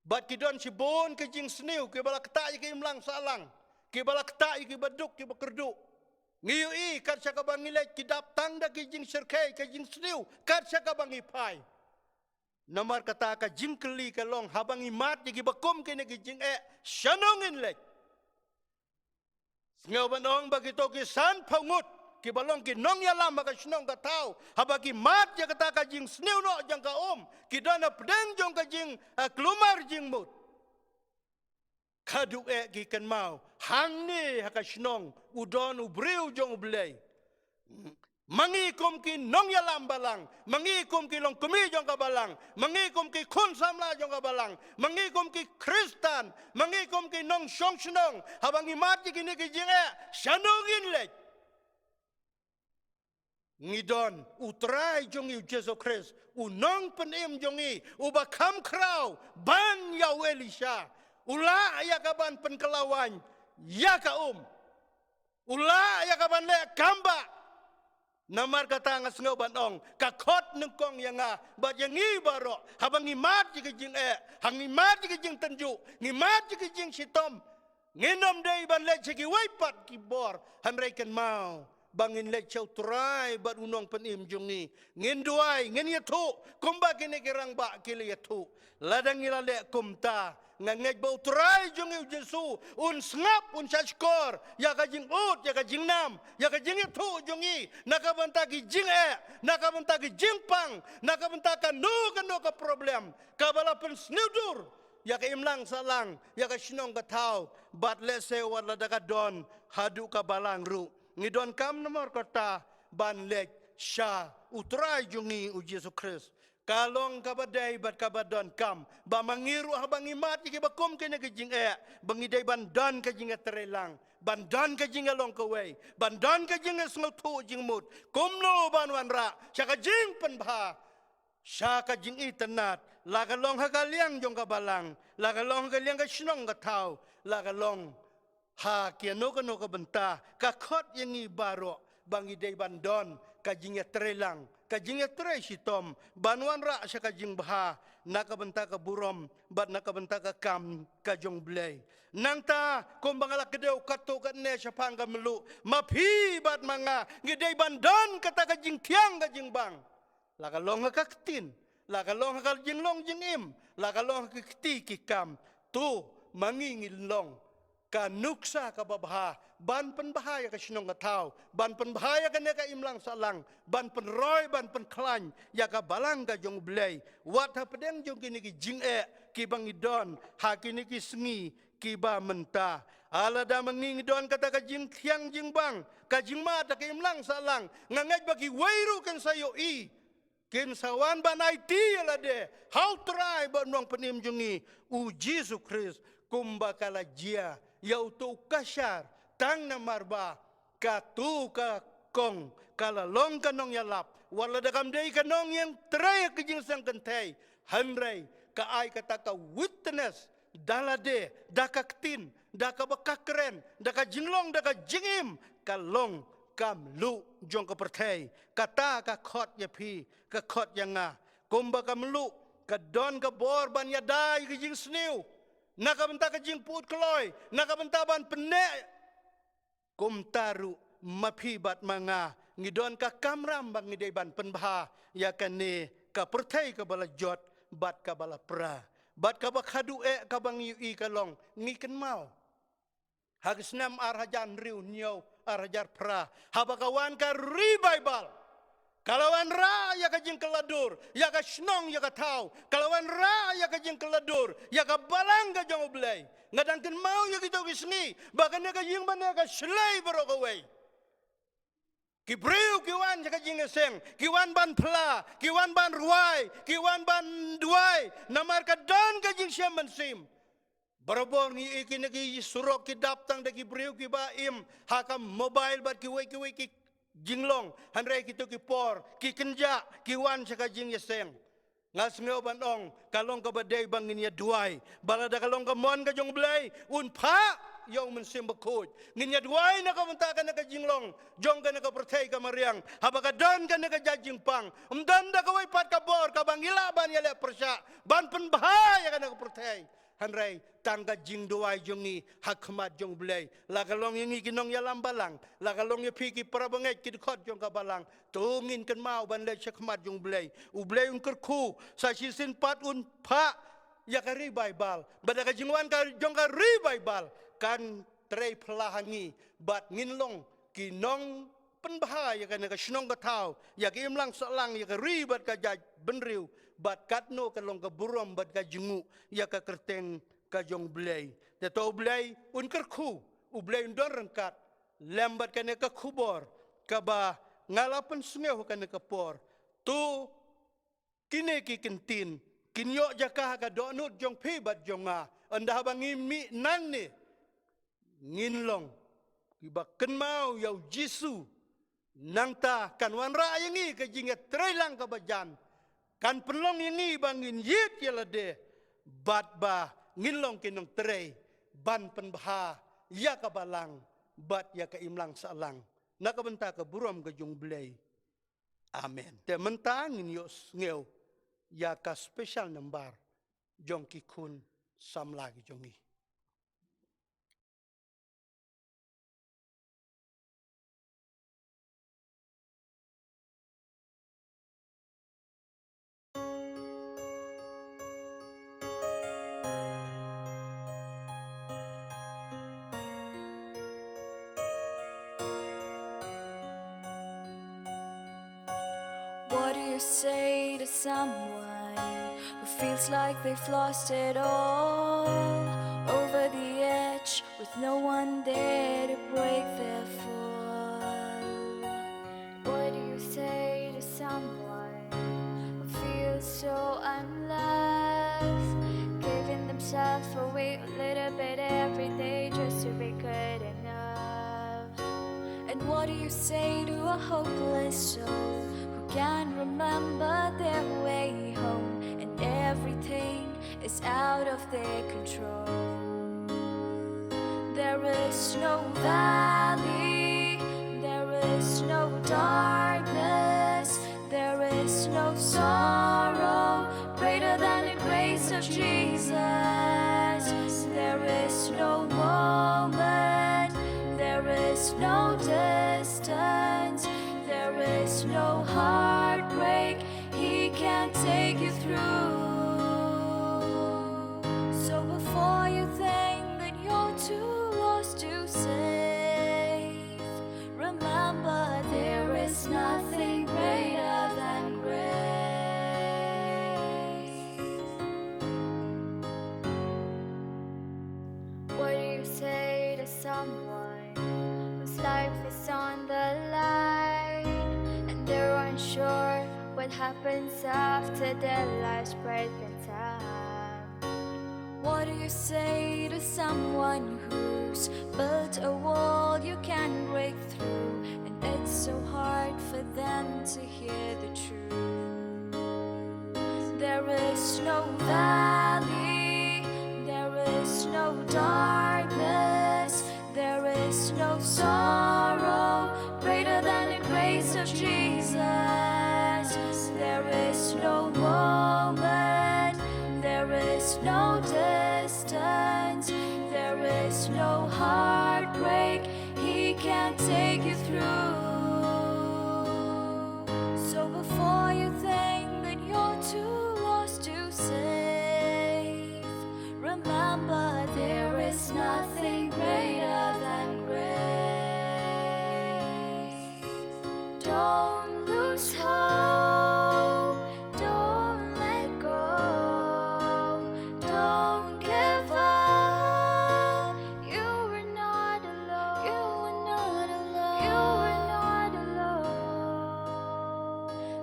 bat kidon si bon ke jing sniu ke balak ta ke imlang salang ke balak ta ke baduk ke bakerdu ngiu i kat saka bangile kidap tangda ke jing serkai ke jing sniu kat saka bangi pai namar kata ka jing keli ke long habangi mat ke bakum ke ne ke jing shanongin lek ngau banong bagi to ke san pangut ki balong ki nong ya lama ka snong ka tau habaki mat ya kata ka jing sniu no jang ka ki dana pedeng jong ka jing klumar jing mut kadu ki kan mau hang ni ha ka snong udon ubriu jong ublei mangikum ki nong ya lam balang mangikum ki long kumi jong ka balang mangikum ki kun samla jong ka balang mangikum ki kristan mangikum ki nong shong snong habangi mat ki ni ki jing shanongin lek ngidon utrai jongi Jesus Christ unong penim jongi ubakam kraw ban ya Elisha ula ya kaban penkelawan ya ka ula ya kaban le kamba namar kata ngas ngau banong kakot nengkong yang bat yang baro habang imat ji jing hang imat ji jing tenju ngimat ji jing sitom nginom dei ban le ji waipat ki bor han reken mau bangin le chau trai bat unong penim jungi ngin duai ngin yatu kumba kini kirang ba kili yatu ladang ilale kumta ngangej bau trai jungi Jesu un snap un chachkor ya ka jing ut ya ka jing nam ya ka jing yatu jungi nakabanta ki jing nakabanta ki jing pang nakabanta ka no ka problem kabala pen snudur ya ka imlang salang ya ka sinong ka tau bat le se wala daga don hadu ka balang ru ngidon kam nomor kota ban lek sha utrai jungi u Jesus Christ kalong kabadai bat kabadon kam ba mangiru habang imat ki bakum kene ke jing bangidai bandan ke jing terelang bandan ke jing long ke wei bandan ke jing snotu jing mut kumno banwan ra saka jing penbha saka jing itenat lagalong hakaliang jong kabalang lagalong kaliang ka sinong ka tau lagalong ha kiano kano ka benta ka khot yang ibaro bangi dei bandon ka jing trelang ka jing tre sitom banwan ra sa ka jing baha nakabenta ka burom bat nakabenta ka kam ka jong blay nang ta kum bangala kedeu kato ka ne sa pangga melu mapi bat manga ngidei bandon kata ka jing tiang ka jing bang lakalong ka katin lakalong hakal jinglong jingim, lakalong kikti kikam, tu mangingin long, ka nuksa ka babaha, ban penbahaya ka sinong katao, ban penbahaya ka neka imlang salang, ban penroy, ban penklan, ya ka balang ka jong belay, wat ha pedeng jong kini ki jing ki bangidon, ha kini ki sengi, ki ba menta, ala da mangingidon kata ka jing tiang jing bang, ka jing mata ka imlang salang, ngangaj bagi wairu kan sayo i, kin sawan ban IT ala de, how try ban nong penim jungi, u Jesus Christ, kumba kala jia, yau tu kasyar, tang na marba, ka tu ka kong, kala long kanong yalap, wala da kamday kanong yang tray ka jing sang kantay, hanray, ka ay kata ka witness, dalade, da kaktin, da ka bakakren, da ka jinglong, da ka jingim, kalong, kam lu jong ka pertay, kata ka khot ya pi, ka khot ya nga, kumba kam lu, ka don ka bor ban ya dai ka jing sniu, nakabenta ka jing put kloy, nakabenta ban pene, kumtaru mapibat mga, ngidon ka kamram bang ngidai ban penbha, ya kani ka pertay ka bala jot, bat ka bala pra, bat ka bakhadu ka bang yu ka long, ngiken mau. Hagisnam arhajan riu nyau arhajar pra, habakawan ka revival. Kalawan ra ya ka jing keladur, ya ka snong ya ka tau. Kalawan ra ya ka jing keladur, ya ka balang ka jong oblay. Ngadangken mau ya kita gisni, bahkan ya ka jing ban ya ka selai berokaway. Kibriu kiwan ya ka jing eseng, kiwan ban pla, kiwan ban ruai, kiwan ban duai, namar ka dan ka jing siam ban sim. Barabor ni ikin nagi surok ki daptang dagi briu ki baim, hakam mobile bat ki wei ki jinglong, hanray kito ki por, ki kenja, ki wan saka jing yaseng. Ngas ngeo bandong, kalong ka baday bangin ya duay, balada kalong ka mon ka jong blay, un pa, yung mensim bakut. Nginya duay na ka ka na ka jinglong, jong ka na ka pertay ka mariang, habaka dan ka na ka jajing pang, umdanda ka way pat ka bor, ka bangilaban yale persya, ban penbahaya ka na ka pertay. Hanray tangga jing duai jongi hakmat jong belai lakalong yang ikinong yalam balang lakalong yang piki parabangai kidkot jong ka balang tungin kan mau ban le hakmat jong belai ublai un kerku sa sisin pat un pa ya ka revival badaka jingwan ka jong ka revival kan trei pelahangi bat nginlong kinong penbahaya kan ka snong ka tau ya ka imlang salang ya ka ribat ka jaj benriu bat katno kalong ka burom bat ka jungu ya ka kerteng ka jong blay teto blay un kerku ublay don rengkat lembat ka ne ka kubor ka ba ngalapan sungew ka ne ka por tu kine ki kentin kinyo jaka ka donut jong pi bat jonga anda bangi mi nang ni nginlong iba kenmau yau jisu nangta kanwan ra yangi ka jingat trelang ka bajan kan penlong ini bangin yit yalade bat ba nginlong kinong trei ban penbha ya ka balang bat ya ka imlang salang nakabenta ka burom ka jong blay amen te mentang yos ngeu ya ka special number jong kikun samlagi jongi. What do you say to someone who feels like they've lost it all? Over the edge with no one there to break their fall. What do you say to someone who feels so unloved, giving themselves away a little bit every day just to be good enough? And what do you say to a hopeless soul can't remember their way home and everything is out of their control? There is no valley, there is no darkness, there is no sorrow greater than the grace of Jesus. There is no moment, there is no distance, there is no heartbreak He can't take you through. So before you think that you're too lost to save, remember there is nothing greater than grace. What do you say to someone whose life is on the line and they're unsure what happens after their life's breath in time? What do you say to someone who's built a wall you can't break through, and it's so hard for them to hear the truth? There is no valley, there is no darkness, there is no sorrow greater than the grace of Jesus. There is no moment, there is no distance, there is no heartbreak He can't take you through. So before you think that you're too lost to save, remember there is nothing greater than grace. Don't lose hope, don't let go, don't give up. You are not alone, you are not alone, you are not alone.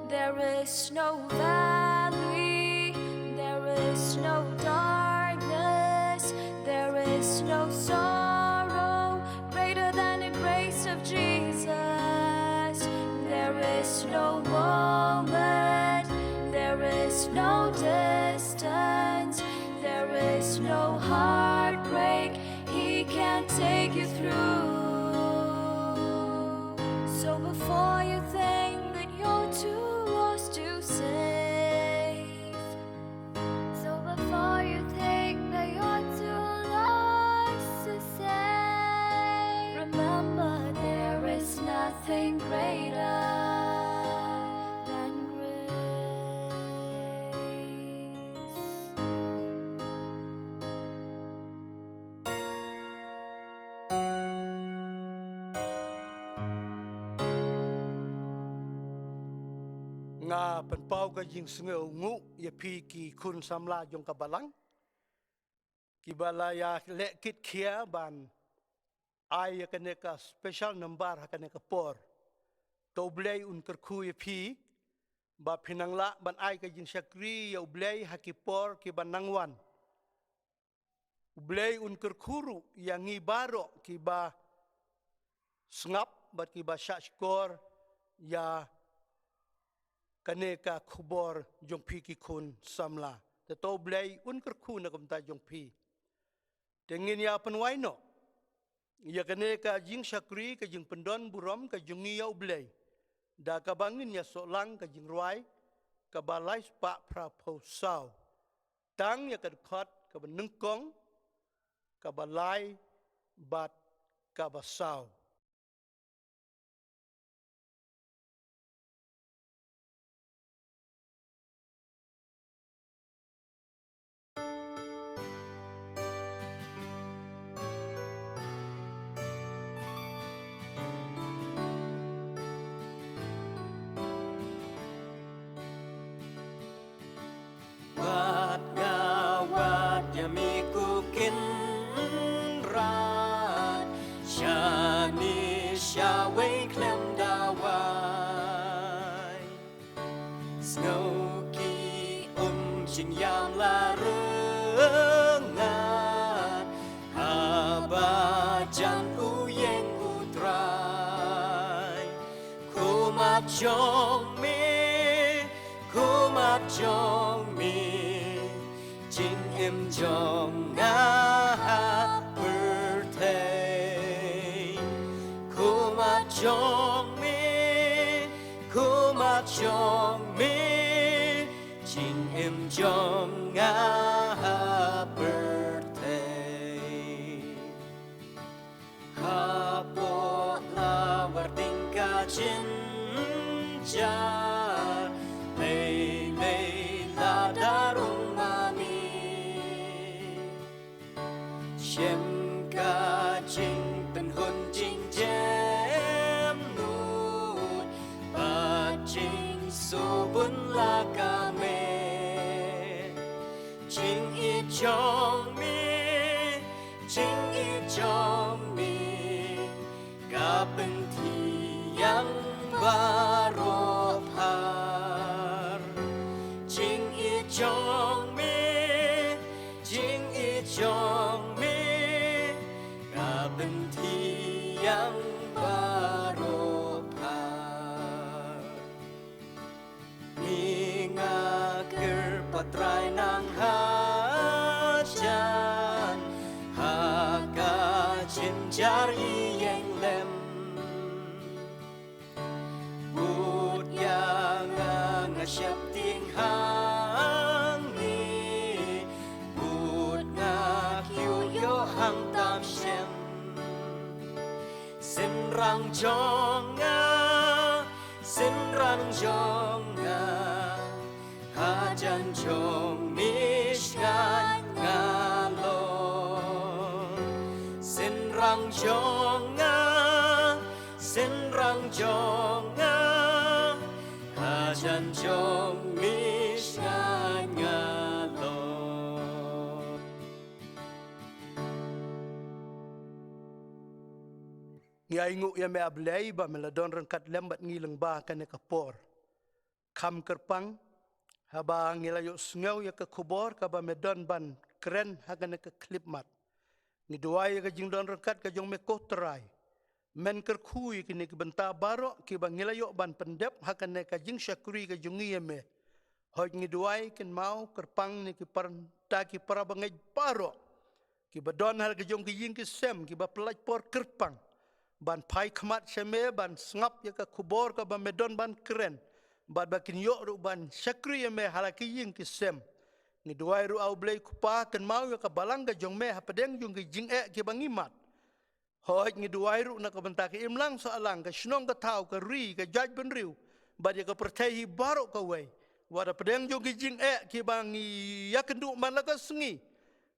There is no valley, there is no darkness, there is no sorrow greater than the grace of Jesus. There is no moment, there is no distance, there is no heartbreak He can't take you through. So before you think that you're too lost to save, so before you think that you're too lost to save, remember there is nothing greater than grace. Nga penpau ka jing sngeu ngu ye pi ki kun samla jong kabalang ki balaya lekit khia ban ai ya kane ka special number ha kane ka por to blei un kerku ye pi ba pinangla ban ai ka jing syakri ya blei ha ki por ki banangwan blei un kerkuru yang ibaro ki ba sngap bat ki ba syakor ya kaneka khubor jong pi ki kun samla te to blei un kerku na kom ta jong pi tengin ya penwai no ya kaneka jing syakri ka jing pendon burom ka jong ya blei da ka bangin ya solang ka jing ruai ka balai spa pra po sau tang ya ka khot ka benengkong ka balai bat ka basau. Wat ngawat yamiku kinrat Shani shaway klem dawai Snoki ching yam la rengat Abajan uyeng utrai Kumat jong mi Kumat jong mi Jing em jong nga birthday Kumat jong mi Kumat jong mi Jing em jong nga birthday Hapot lawar tingka jin jar Lay lay bun la kame Jing I chong mi Jing I chong mi Ka ben thi yang baro par Jing I chong mi Jing I chong mi Ka ben thi yang baro par Ni nga ker patray ng hajan Haka jinjar iyeng lem Bud yang nga siyap ting hang ni Bud nga kiuyo hang tam siyem Sin rang jong nga Sin rang jong nga Hajan jong mish nga lo Sin rang jong nga Sin rang jong nga Hajan jong mish nga lo Ngaingu ya me ablay ba meladon rangkat lembat ngilang ba ka ne kapor. Kam kerpang haba ngilayo sngaw ya ka kubor ka ba medon ban keren haga ne ka klipmat. Ngiduay ka jing don rangkat ka jong me kotray. Men kerkui kini ki benta baro ki ba ngilayo ban pendep haga ne ka jing syakuri ka jong me. Hoj ngiduay kin mau kerpang ni ki parta ki para bangaj baro. Ki ba don hal ka jong ki jing ki sem ki ba pelaj por kerpang. Ban pai khamat sheme ban ngap ya ka kubor ka ba medon ban keren ban bakin yo ru ban syakri me halaki ying ki sem ni duai ru au blai kupa kan mau ya ka balang ga jong me hapadeng jong ki jing ki bangimat hoj ni duai ru na ka benta ki imlang so alang ka shnong ka tau ka ri ka jaj ben riu ba ya ka pertai baro ka wei wada padeng jong ki jing ki bangi ya kendu man la ka sngi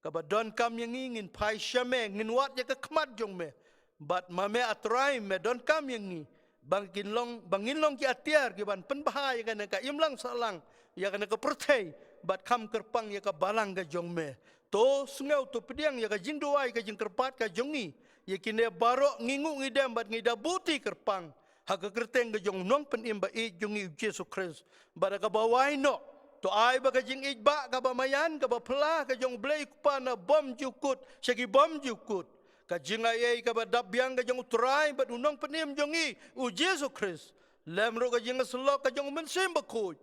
ka ba don kam yang ngin pai shame ngin wat ya ka khmat jong me But mame atrai me don kam yang ni bangin long ki atiar ki ban penbahaya kan ka imlang salang ya kan ka pertai bat kam kerpang ya ka balang ga jong me to sngau to pediang ya ka jingduai ka jing kerpat ka jongi ya kine baro ngingu ngidam bat ngida buti kerpang ha ka kerteng ga jong nong pen imba I jongi Yesus Kristus bara ka bawai no to ai ba ka jing ijba ka ba mayan ka ba pela ka jong blai kupa na bom jukut syagi bom jukut ka jingay ka ba dabyang ka jong utray ba unong panim jongi u Jesu Christ lemro ka jing slok ka jong mensim bakuj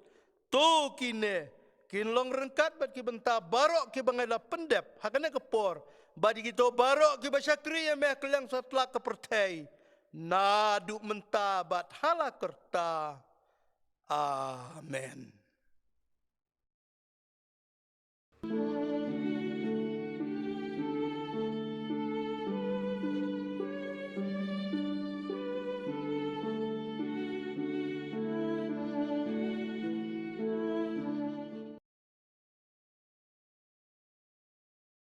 to kine kinlong rengkat bat ki benta baro ki bangala pendep hakane ka por badi kito baro ki ba syakri ya me kelang satla ka pertai na du menta bat hala kerta amen